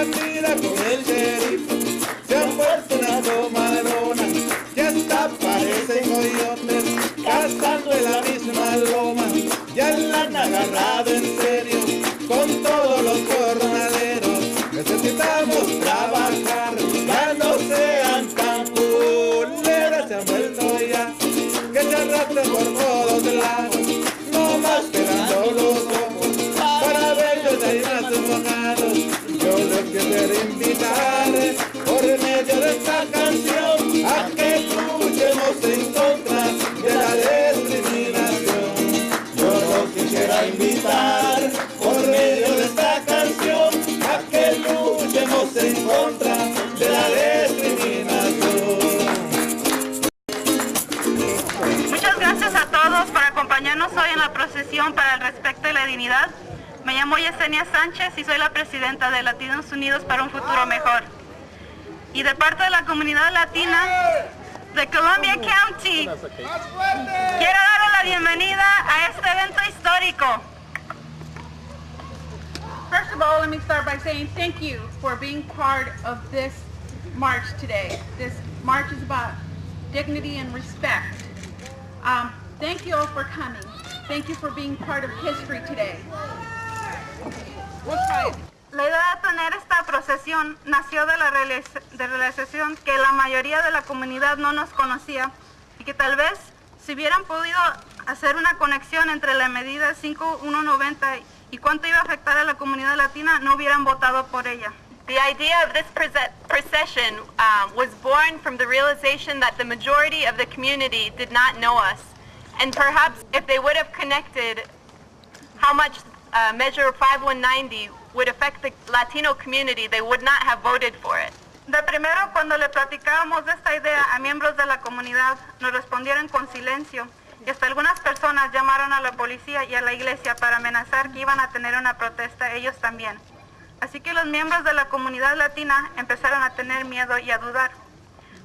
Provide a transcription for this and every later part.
mira con el sheriff, se han vuelto una tomadona, ya hasta parecen coyotes, cazando en la misma loma, ya la han agarrado en serio, con todos los jornaleros, necesitamos trabajar, ya no sean tan culeras, se han vuelto ya, que se arrastran por todos lados, no más pegando los ojos, para verlos ahí más enfocados. Yo les quisiera invitar, por medio de esta canción, a que luchemos en contra de la discriminación. Yo los quisiera invitar, por medio de esta canción, a que luchemos en contra de la discriminación. Muchas gracias a todos por acompañarnos hoy en la procesión para el respeto y la dignidad. Me llamo Yesenia Sánchez y soy la presidenta de Latinos Unidos para un Futuro Mejor. Y de parte de la comunidad latina de Columbia County, quiero daros la bienvenida a este evento histórico. First of all, let me start by saying thank you for being part of this march today. This march is about dignity and respect. Thank you all for coming. Thank you for being part of history today. La idea de tener esta procesión nació de la realización que la mayoría de la comunidad no nos conocía y que tal vez si hubieran podido hacer una conexión entre la medida 5190 y cuánto iba a afectar a la comunidad latina, no hubieran votado por ella. The idea of this procession was born from the realization that the majority of the community did not know us. And perhaps if they would have connected how much Measure 5190 would affect the Latino community, they would not have voted for it. De primero, cuando le platicábamos de esta idea a miembros de la comunidad, nos respondieron con silencio y hasta algunas personas llamaron a la policía y a la iglesia para amenazar que iban a tener una protesta ellos también. Así que los miembros de la comunidad latina empezaron a tener miedo y a dudar.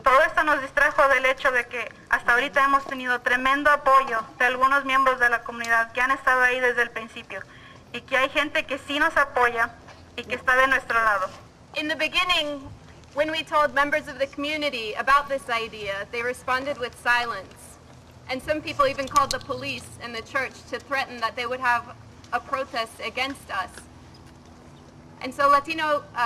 Todo esto nos distrajo del hecho de que hasta ahorita hemos tenido tremendo apoyo de algunos miembros de la comunidad que han estado ahí desde el principio y que hay gente que sí nos apoya y que está de nuestro lado. In the beginning, when we told members of the community about this idea, they responded with silence. And some people even called the police and the church to threaten that they would have a protest against us. And so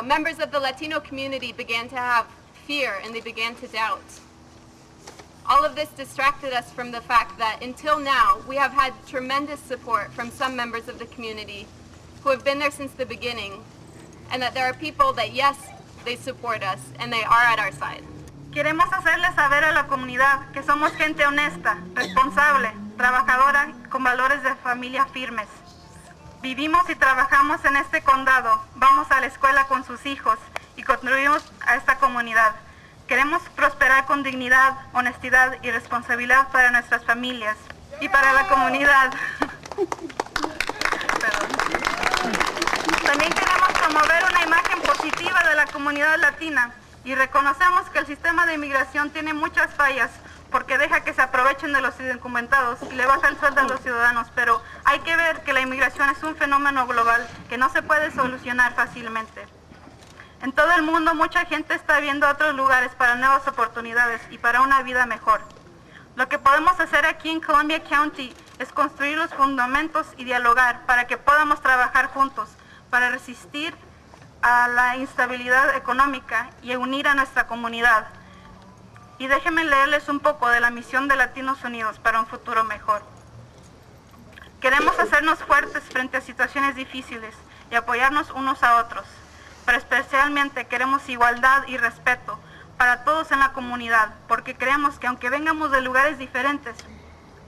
members of the Latino community began to have fear and they began to doubt. All of this distracted us from the fact that until now, we have had tremendous support from some members of the community who have been there since the beginning, and that there are people that, yes, they support us and they are at our side. Queremos hacerle saber a la comunidad que somos gente honesta, responsable, trabajadora, con valores de familia firmes. Vivimos y trabajamos en este condado, vamos a la escuela con sus hijos y contribuimos a esta comunidad. Queremos prosperar con dignidad, honestidad y responsabilidad para nuestras familias y para la comunidad. También queremos promover una imagen positiva de la comunidad latina y reconocemos que el sistema de inmigración tiene muchas fallas porque deja que se aprovechen de los indocumentados y le baja el sueldo a los ciudadanos, pero hay que ver que la inmigración es un fenómeno global que no se puede solucionar fácilmente. En todo el mundo mucha gente está viendo otros lugares para nuevas oportunidades y para una vida mejor. Lo que podemos hacer aquí en Columbia County es construir los fundamentos y dialogar para que podamos trabajar juntos, para resistir a la instabilidad económica y unir a nuestra comunidad. Y déjenme leerles un poco de la misión de Latinos Unidos para un futuro mejor. Queremos hacernos fuertes frente a situaciones difíciles y apoyarnos unos a otros. Pero especialmente queremos igualdad y respeto para todos en la comunidad, porque creemos que aunque vengamos de lugares diferentes,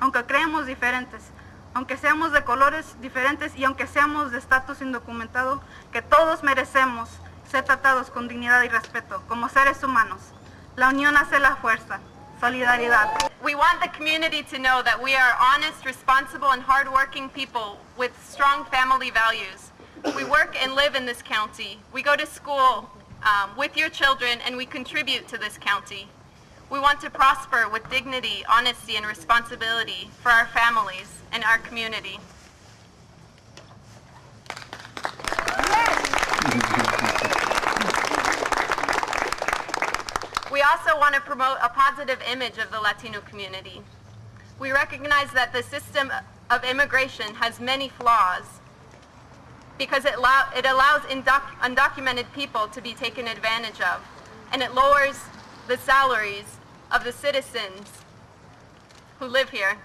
aunque creemos diferentes, aunque seamos de colores diferentes y aunque seamos de estatus indocumentado, que todos merecemos ser tratados con dignidad y respeto, como seres humanos. La unión hace la fuerza. Solidaridad. We want the community to know that we are honest, responsible, and hardworking people with strong family values. We work and live in this county. We go to school with your children and we contribute to this county. We want to prosper with dignity, honesty, and responsibility for our families and our community. also want to promote a positive image of the Latino community. We recognize that the system of immigration has many flaws because it allows undocumented people to be taken advantage of, and it lowers the salaries of the citizens who live here.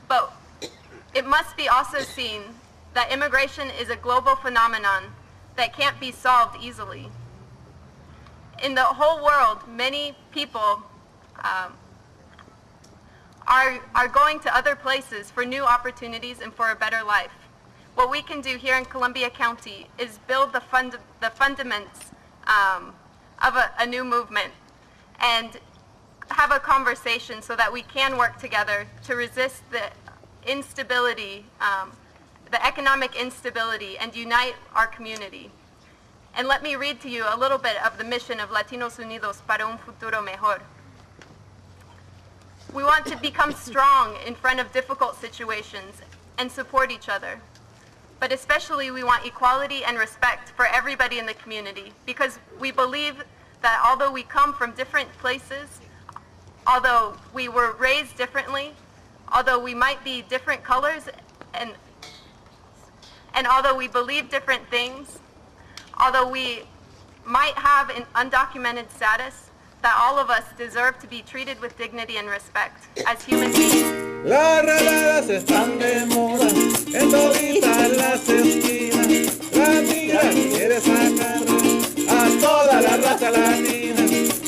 But it must be also seen that immigration is a global phenomenon that can't be solved easily. In the whole world, many people are going to other places for new opportunities and for a better life. What we can do here in Columbia County is build the fundaments of a new movement and have a conversation so that we can work together to resist the instability, the economic instability, and unite our community. And let me read to you a little bit of the mission of Latinos Unidos para un futuro mejor. We want to become strong in front of difficult situations and support each other. But especially we want equality and respect for everybody in the community, because we believe that although we come from different places, although we were raised differently, although we might be different colors, and although we believe different things, although we might have an undocumented status, that all of us deserve to be treated with dignity and respect as human beings. Las redadas están de moda en toditas las esquinas. La migra quiere sacar a toda la raza latina.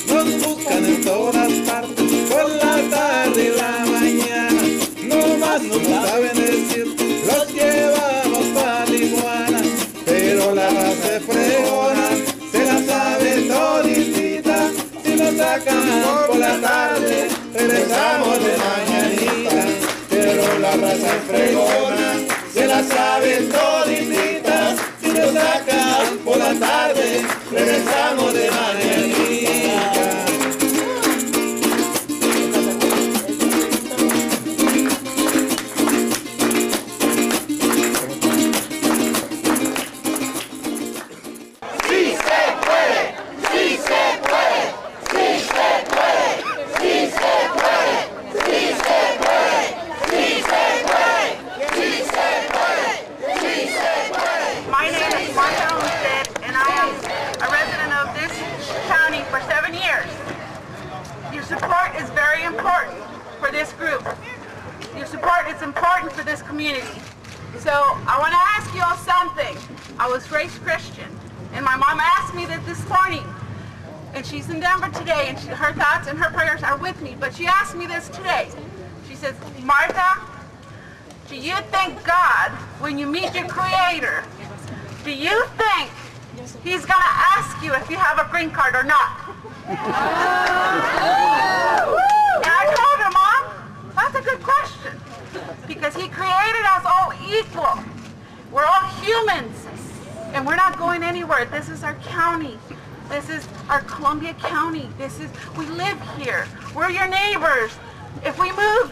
Nos buscan en todas partes, por la tarde y la mañana. No más nos saben decir, los llevamos pa' Tijuana. Pero la raza fregona se la sabe toditita. Si nos sacan por la tarde, regresamos de mañanita. Pero la raza fregona se la sabe toditita. Si nos sacan por la tarde, regresamos de mañanita. So I want to ask you all something. I was raised Christian, and my mom asked me that this morning, and she's in Denver today, and her thoughts and her prayers are with me, but she asked me this today. She says, Martha, do you think God, when you meet your Creator, do you think He's going to ask you if you have a green card or not? And I told her, Mom, that's a good question. Because He created us all equal. We're all humans, and we're not going anywhere. This is our county. This is our Columbia County. We live here. We're your neighbors. If we move,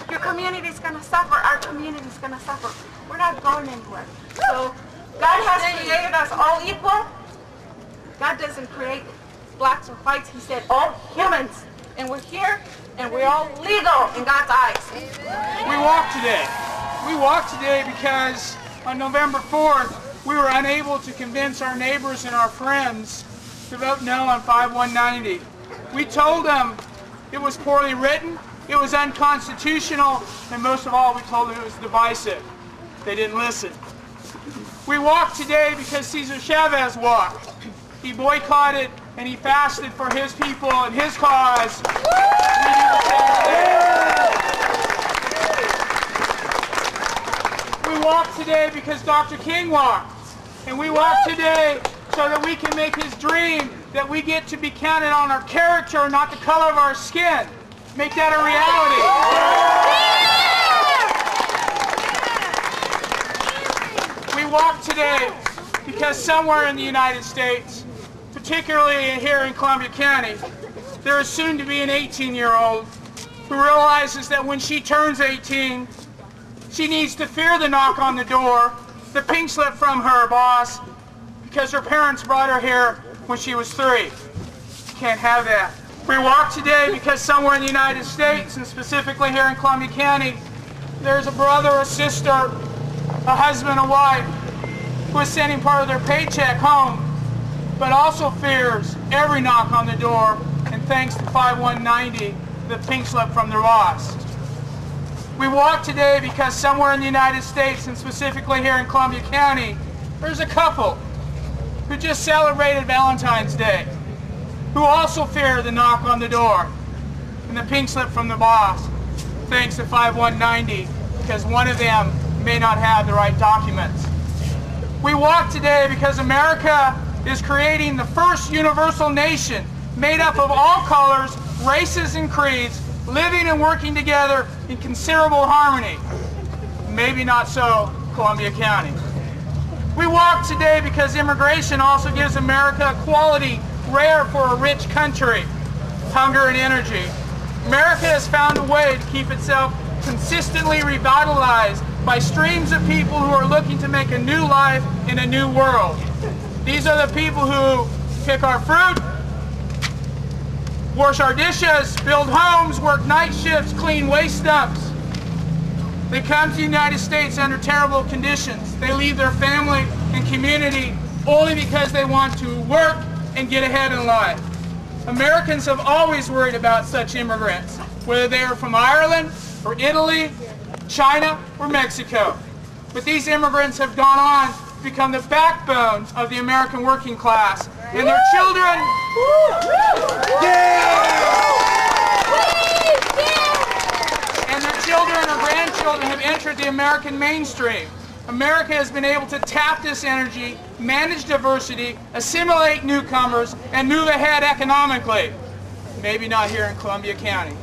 your community's going to suffer. Our community's going to suffer. We're not going anywhere. So God has created us all equal. God doesn't create blacks or whites. He said all humans. And we're here, and we're all legal in God's eyes. We walked today. We walked today because on November 4th, we were unable to convince our neighbors and our friends to vote no on 5190. We told them it was poorly written, it was unconstitutional, and most of all, we told them it was divisive. They didn't listen. We walked today because Cesar Chavez walked. He boycotted and he fasted for his people and his cause. We walked today because Dr. King walked. And we walk today so that we can make his dream that we get to be counted on our character, not the color of our skin. Make that a reality. We walk today because somewhere in the United States, particularly here in Columbia County, there is soon to be an 18-year-old who realizes that when she turns 18, she needs to fear the knock on the door, the pink slip from her boss, because her parents brought her here when she was 3. Can't have that. We walk today because somewhere in the United States, and specifically here in Columbia County, there's a brother, a sister, a husband, a wife, who is sending part of their paycheck home, but also fears every knock on the door, and thanks to 5190, the pink slip from their boss. We walk today because somewhere in the United States, and specifically here in Columbia County, there's a couple who just celebrated Valentine's Day, who also fear the knock on the door and the pink slip from the boss, thanks to 5190, because one of them may not have the right documents. We walk today because America is creating the first universal nation made up of all colors, races, and creeds, living and working together in considerable harmony. Maybe not so Columbia County. We walk today because immigration also gives America a quality rare for a rich country, hunger and energy. America has found a way to keep itself consistently revitalized by streams of people who are looking to make a new life in a new world. These are the people who pick our fruit, wash our dishes, build homes, work night shifts, clean waste dumps. They come to the United States under terrible conditions. They leave their family and community only because they want to work and get ahead in life. Americans have always worried about such immigrants, whether they are from Ireland or Italy, China or Mexico. But these immigrants have gone on to become the backbone of the American working class, and their children or grandchildren have entered the American mainstream. America has been able to tap this energy, manage diversity, assimilate newcomers, and move ahead economically. Maybe not here in Columbia County.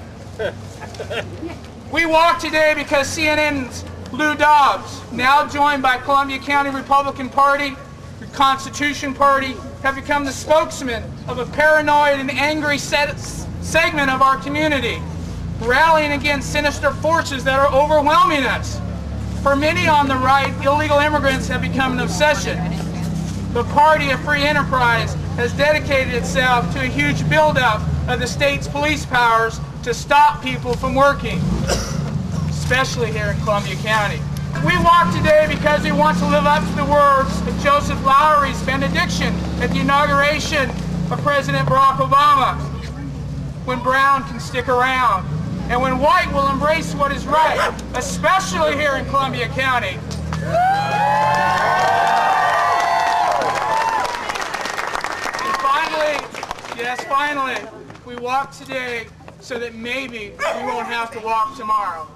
We walk today because CNN's Lou Dobbs, now joined by Columbia County Republican Party, the Constitution Party, have become the spokesman of a paranoid and angry segment of our community, rallying against sinister forces that are overwhelming us. For many on the right, illegal immigrants have become an obsession. The Party of Free Enterprise has dedicated itself to a huge buildup of the state's police powers to stop people from working, especially here in Columbia County. We walk today because we want to live up to the words of Joseph Lowery's benediction at the inauguration of President Barack Obama, when brown can stick around, and when white will embrace what is right, especially here in Columbia County. And finally, we walk today so that maybe we won't have to walk tomorrow.